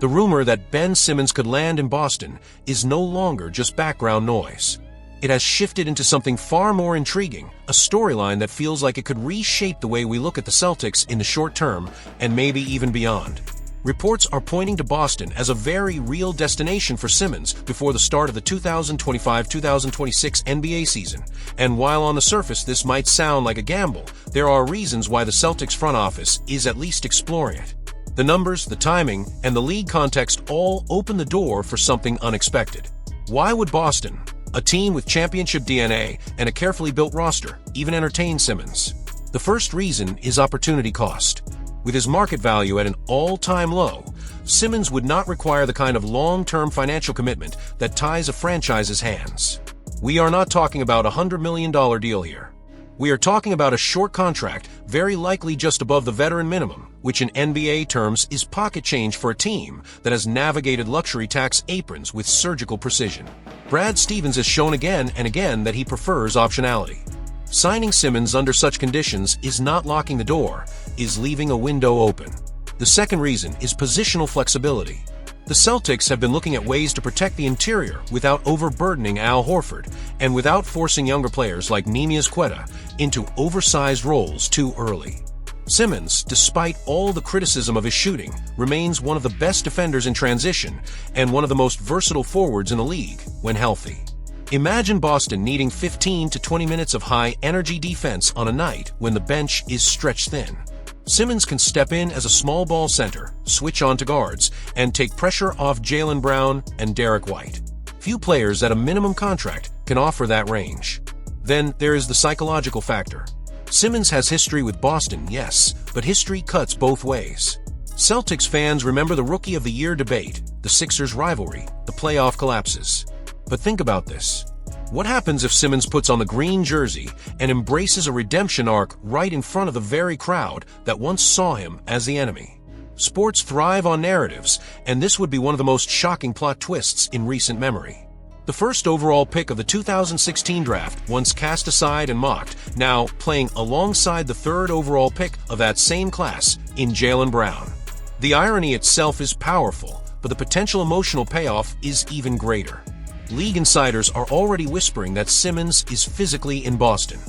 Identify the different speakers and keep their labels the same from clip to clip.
Speaker 1: The rumor that Ben Simmons could land in Boston is no longer just background noise. It has shifted into something far more intriguing, a storyline that feels like it could reshape the way we look at the Celtics in the short term and maybe even beyond. Reports are pointing to Boston as a very real destination for Simmons before the start of the 2025-2026 NBA season. And while on the surface this might sound like a gamble, there are reasons why the Celtics front office is at least exploring it. The numbers, the timing, and the league context all open the door for something unexpected. Why would Boston, a team with championship DNA and a carefully built roster, even entertain Simmons? The first reason is opportunity cost. With his market value at an all-time low, Simmons would not require the kind of long-term financial commitment that ties a franchise's hands. We are not talking about a $100 million deal here. We are talking about a short contract, very likely just above the veteran minimum, which in NBA terms is pocket change for a team that has navigated luxury tax aprons with surgical precision. Brad Stevens has shown again and again that he prefers optionality. Signing Simmons under such conditions is not locking the door, is leaving a window open. The second reason is positional flexibility. The Celtics have been looking at ways to protect the interior without overburdening Al Horford and without forcing younger players like Neemias Queta into oversized roles too early. Simmons, despite all the criticism of his shooting, remains one of the best defenders in transition and one of the most versatile forwards in the league when healthy. Imagine Boston needing 15 to 20 minutes of high-energy defense on a night when the bench is stretched thin. Simmons can step in as a small ball center, switch on to guards, and take pressure off Jaylen Brown and Derek White. Few players at a minimum contract can offer that range. Then there is the psychological factor. Simmons has history with Boston, yes, but history cuts both ways. Celtics fans remember the Rookie of the Year debate, the Sixers rivalry, the playoff collapses. But think about this. What happens if Simmons puts on the green jersey and embraces a redemption arc right in front of the very crowd that once saw him as the enemy? Sports thrive on narratives, and this would be one of the most shocking plot twists in recent memory. The first overall pick of the 2016 draft, once cast aside and mocked, now playing alongside the third overall pick of that same class in Jaylen Brown. The irony itself is powerful, but the potential emotional payoff is even greater. League insiders are already whispering that Simmons is physically in Boston.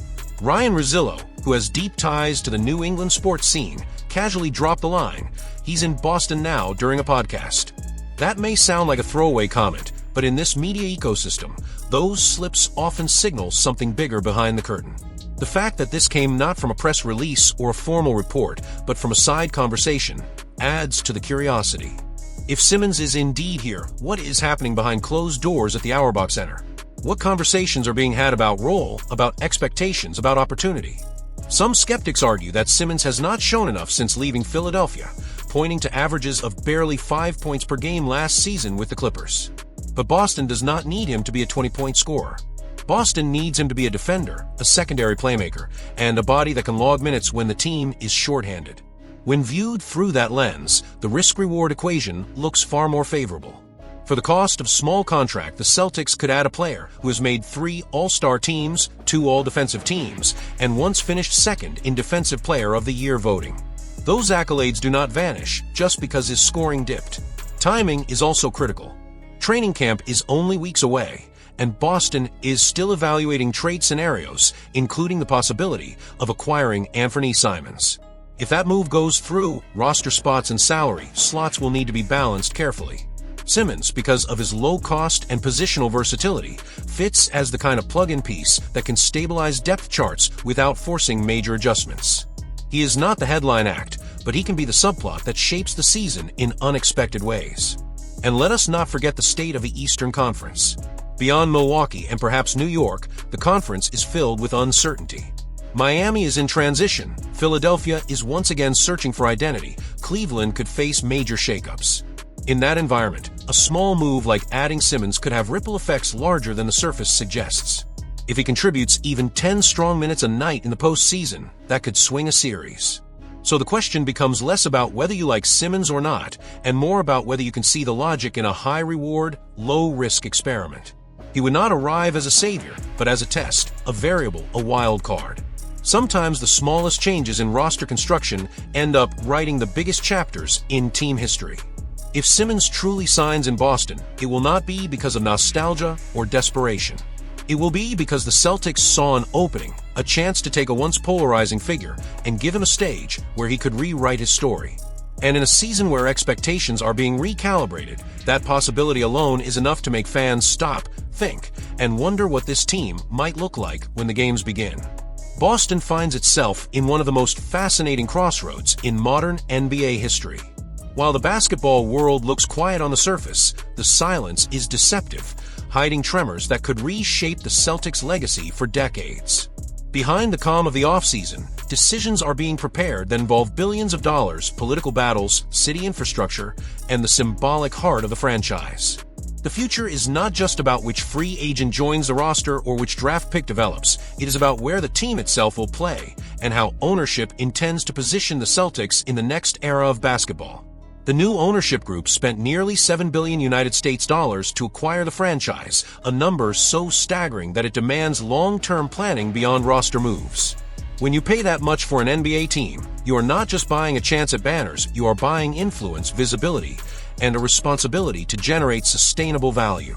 Speaker 1: Ryan Rosillo, who has deep ties to the New England sports scene, casually dropped the line, "He's in Boston now," during a podcast. That may sound like a throwaway comment, but in this media ecosystem, those slips often signal something bigger behind the curtain. The fact that this came not from a press release or a formal report, but from a side conversation, adds to the curiosity. If Simmons is indeed here, what is happening behind closed doors at the Auerbach Center? What conversations are being had about role, about expectations, about opportunity? Some skeptics argue that Simmons has not shown enough since leaving Philadelphia, pointing to averages of barely 5 points per game last season with the Clippers. But Boston does not need him to be a 20-point scorer. Boston needs him to be a defender, a secondary playmaker, and a body that can log minutes when the team is shorthanded. When viewed through that lens, the risk-reward equation looks far more favorable. For the cost of small contract, the Celtics could add a player who has made 3 All-Star teams, 2 All-Defensive teams, and once finished second in Defensive Player of the Year voting. Those accolades do not vanish just because his scoring dipped. Timing is also critical. Training camp is only weeks away, and Boston is still evaluating trade scenarios, including the possibility of acquiring Anfernee Simons. If that move goes through, roster spots and salary slots will need to be balanced carefully. Simmons, because of his low cost and positional versatility, fits as the kind of plug-in piece that can stabilize depth charts without forcing major adjustments. He is not the headline act, but he can be the subplot that shapes the season in unexpected ways. And let us not forget the state of the Eastern Conference. Beyond Milwaukee and perhaps New York, the conference is filled with uncertainty. Miami is in transition, Philadelphia is once again searching for identity, Cleveland could face major shakeups. In that environment, a small move like adding Simmons could have ripple effects larger than the surface suggests. If he contributes even 10 strong minutes a night in the postseason, that could swing a series. So the question becomes less about whether you like Simmons or not, and more about whether you can see the logic in a high-reward, low-risk experiment. He would not arrive as a savior, but as a test, a variable, a wild card. Sometimes the smallest changes in roster construction end up writing the biggest chapters in team history. If Simmons truly signs in Boston, it will not be because of nostalgia or desperation. It will be because the Celtics saw an opening, a chance to take a once polarizing figure and give him a stage where he could rewrite his story. And in a season where expectations are being recalibrated, that possibility alone is enough to make fans stop, think, and wonder what this team might look like when the games begin. Boston finds itself in one of the most fascinating crossroads in modern NBA history. While the basketball world looks quiet on the surface, the silence is deceptive, hiding tremors that could reshape the Celtics' legacy for decades. Behind the calm of the offseason, decisions are being prepared that involve billions of dollars, political battles, city infrastructure, and the symbolic heart of the franchise. The future is not just about which free agent joins the roster or which draft pick develops. It is about where the team itself will play and how ownership intends to position the Celtics in the next era of basketball. The new ownership group spent nearly $7 billion to acquire the franchise, a number so staggering that it demands long-term planning beyond roster moves. When you pay that much for an NBA team, you are not just buying a chance at banners, you are buying influence, visibility, and a responsibility to generate sustainable value.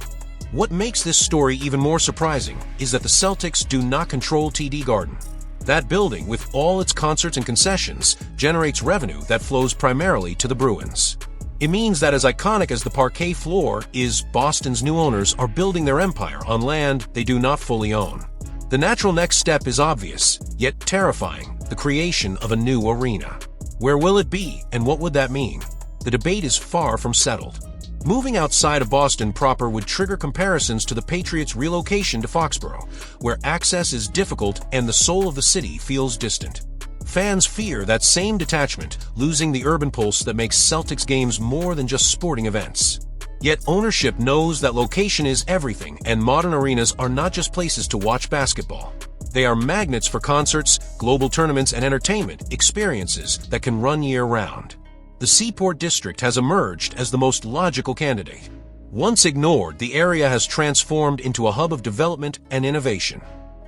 Speaker 1: What makes this story even more surprising is that the Celtics do not control TD Garden. That building, with all its concerts and concessions, generates revenue that flows primarily to the Bruins. It means that as iconic as the parquet floor is, Boston's new owners are building their empire on land they do not fully own. The natural next step is obvious, yet terrifying: the creation of a new arena. Where will it be, and what would that mean? The debate is far from settled. Moving outside of Boston proper would trigger comparisons to the Patriots' relocation to Foxborough, where access is difficult and the soul of the city feels distant. Fans fear that same detachment, losing the urban pulse that makes Celtics games more than just sporting events. Yet ownership knows that location is everything, and modern arenas are not just places to watch basketball. They are magnets for concerts, global tournaments, and entertainment experiences that can run year-round. The Seaport District has emerged as the most logical candidate. Once ignored, the area has transformed into a hub of development and innovation.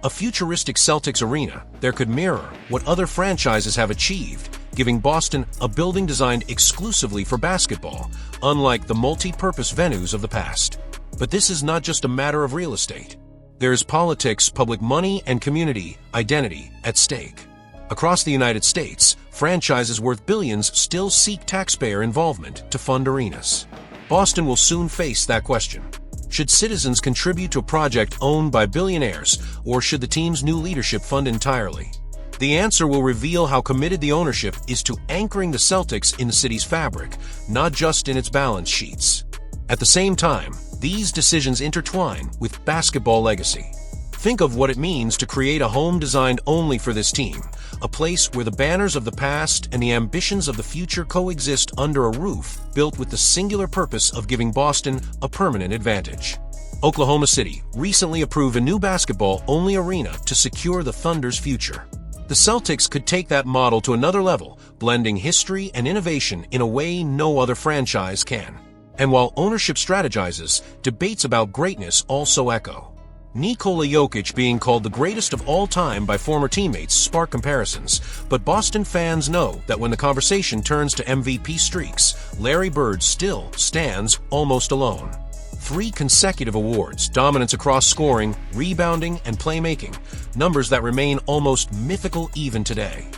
Speaker 1: A futuristic Celtics arena there could mirror what other franchises have achieved, giving Boston a building designed exclusively for basketball, unlike the multi-purpose venues of the past. But this is not just a matter of real estate. There is politics, public money, and community identity at stake. Across the United States, franchises worth billions still seek taxpayer involvement to fund arenas. Boston will soon face that question. Should citizens contribute to a project owned by billionaires, or should the team's new leadership fund entirely? The answer will reveal how committed the ownership is to anchoring the Celtics in the city's fabric, not just in its balance sheets. At the same time, these decisions intertwine with basketball legacy. Think of what it means to create a home designed only for this team, a place where the banners of the past and the ambitions of the future coexist under a roof built with the singular purpose of giving Boston a permanent advantage. Oklahoma City recently approved a new basketball-only arena to secure the Thunder's future. The Celtics could take that model to another level, blending history and innovation in a way no other franchise can. And while ownership strategizes, debates about greatness also echo. Nikola Jokic being called the greatest of all time by former teammates spark comparisons, but Boston fans know that when the conversation turns to MVP streaks, Larry Bird still stands almost alone. 3 consecutive awards, dominance across scoring, rebounding, and playmaking, numbers that remain almost mythical even today.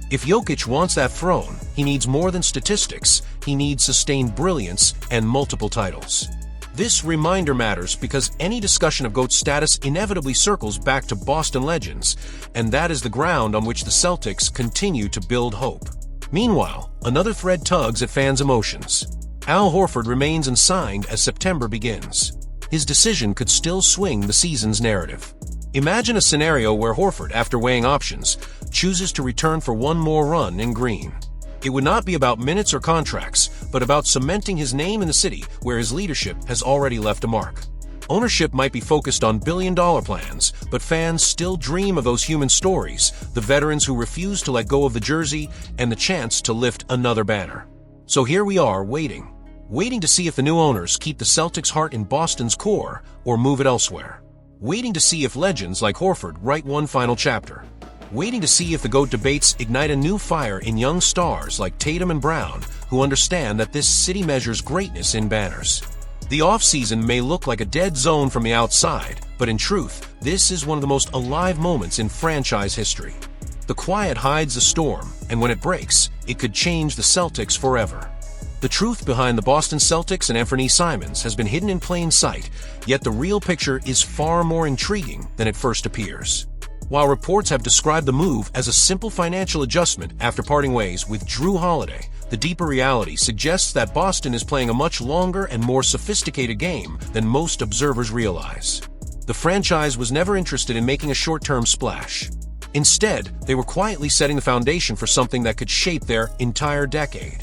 Speaker 1: If Jokic wants that throne, he needs more than statistics, he needs sustained brilliance and multiple titles. This reminder matters because any discussion of GOAT status inevitably circles back to Boston legends, and that is the ground on which the Celtics continue to build hope. Meanwhile, another thread tugs at fans' emotions. Al Horford remains unsigned as September begins. His decision could still swing the season's narrative. Imagine a scenario where Horford, after weighing options, chooses to return for one more run in green. It would not be about minutes or contracts, but about cementing his name in the city where his leadership has already left a mark. Ownership might be focused on billion-dollar plans, but fans still dream of those human stories, the veterans who refuse to let go of the jersey, and the chance to lift another banner. So here we are, waiting to see if the new owners keep the Celtics' heart in Boston's core or move it elsewhere. Waiting to see if legends like Horford write one final chapter. waiting to see if the GOAT debates ignite a new fire in young stars like Tatum and Brown, who understand that this city measures greatness in banners. The offseason may look like a dead zone from the outside, but in truth, this is one of the most alive moments in franchise history. The quiet hides the storm, and when it breaks, it could change the Celtics forever. The truth behind the Boston Celtics and Anfernee Simons has been hidden in plain sight, yet the real picture is far more intriguing than it first appears. While reports have described the move as a simple financial adjustment after parting ways with Jrue Holiday, the deeper reality suggests that Boston is playing a much longer and more sophisticated game than most observers realize. The franchise was never interested in making a short-term splash. Instead, they were quietly setting the foundation for something that could shape their entire decade.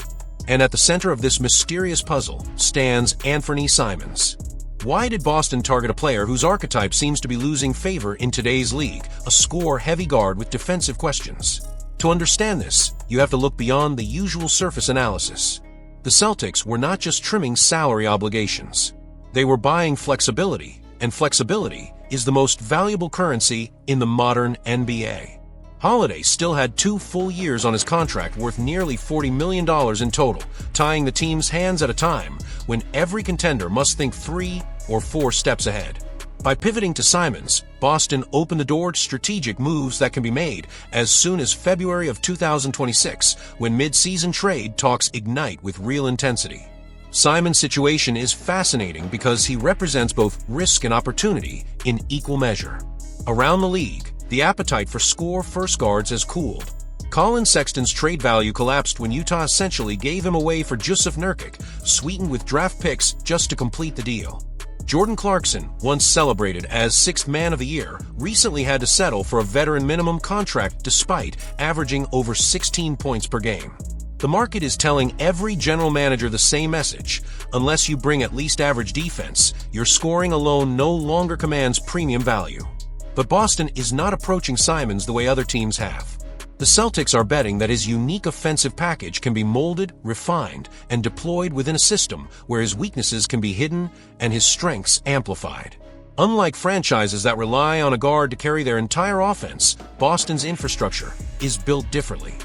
Speaker 1: And at the center of this mysterious puzzle stands Anfernee Simons. Why did Boston target a player whose archetype seems to be losing favor in today's league, a score-heavy guard with defensive questions? To understand this, you have to look beyond the usual surface analysis. The Celtics were not just trimming salary obligations. They were buying flexibility, and flexibility is the most valuable currency in the modern NBA. Holiday still had 2 full years on his contract worth nearly $40 million in total, tying the team's hands at a time when every contender must think 3 or 4 steps ahead. By pivoting to Simons, Boston opened the door to strategic moves that can be made as soon as February of 2026, when mid-season trade talks ignite with real intensity. Simons' situation is fascinating because he represents both risk and opportunity in equal measure. Around the league, the appetite for score-first guards has cooled. Colin Sexton's trade value collapsed when Utah essentially gave him away for Jusuf Nurkic, sweetened with draft picks just to complete the deal. Jordan Clarkson, once celebrated as 6th Man of the Year, recently had to settle for a veteran minimum contract despite averaging over 16 points per game. The market is telling every general manager the same message: unless you bring at least average defense, your scoring alone no longer commands premium value. But Boston is not approaching Simons the way other teams have. The Celtics are betting that his unique offensive package can be molded, refined, and deployed within a system where his weaknesses can be hidden and his strengths amplified. Unlike franchises that rely on a guard to carry their entire offense, Boston's infrastructure is built differently.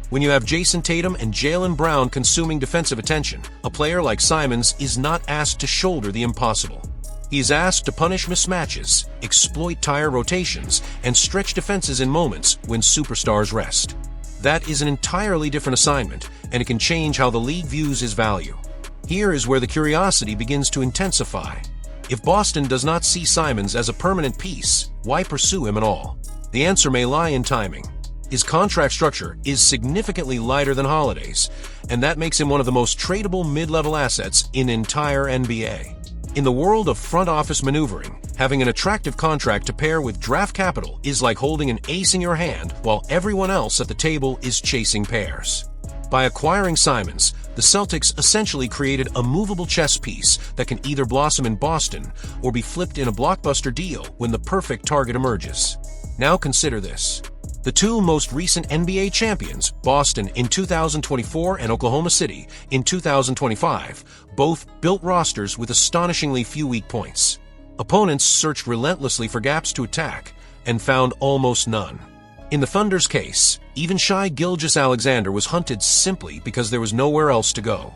Speaker 1: When you have Jason Tatum and Jaylen Brown consuming defensive attention, a player like Simons is not asked to shoulder the impossible. He is asked to punish mismatches, exploit tire rotations, and stretch defenses in moments when superstars rest. That is an entirely different assignment, and it can change how the league views his value. Here is where the curiosity begins to intensify. If Boston does not see Simons as a permanent piece, why pursue him at all? The answer may lie in timing. His contract structure is significantly lighter than Holiday's, and that makes him one of the most tradable mid-level assets in entire NBA. In the world of front office maneuvering, having an attractive contract to pair with draft capital is like holding an ace in your hand while everyone else at the table is chasing pairs. By acquiring Simons, the Celtics essentially created a movable chess piece that can either blossom in Boston or be flipped in a blockbuster deal when the perfect target emerges. Now consider this. The 2 most recent NBA champions, Boston in 2024 and Oklahoma City in 2025, both built rosters with astonishingly few weak points. Opponents searched relentlessly for gaps to attack and found almost none. In the Thunder's case, even Shai Gilgeous-Alexander was hunted simply because there was nowhere else to go.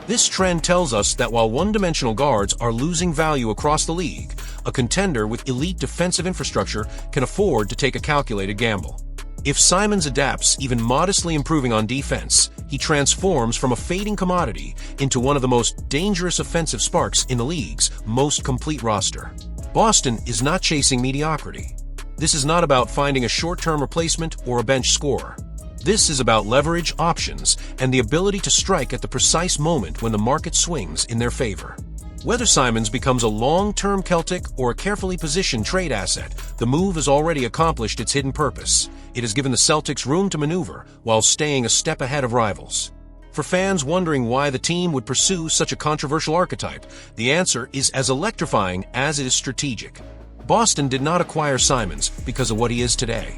Speaker 1: This trend tells us that while one-dimensional guards are losing value across the league, a contender with elite defensive infrastructure can afford to take a calculated gamble. If Simons adapts, even modestly improving on defense, he transforms from a fading commodity into one of the most dangerous offensive sparks in the league's most complete roster. Boston is not chasing mediocrity. This is not about finding a short-term replacement or a bench scorer. This is about leverage, options, and the ability to strike at the precise moment when the market swings in their favor. Whether Simons becomes a long-term Celtic or a carefully positioned trade asset, the move has already accomplished its hidden purpose. It has given the Celtics room to maneuver while staying a step ahead of rivals. For fans wondering why the team would pursue such a controversial archetype, the answer is as electrifying as it is strategic. Boston did not acquire Simons because of what he is today.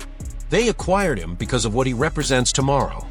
Speaker 1: They acquired him because of what he represents tomorrow.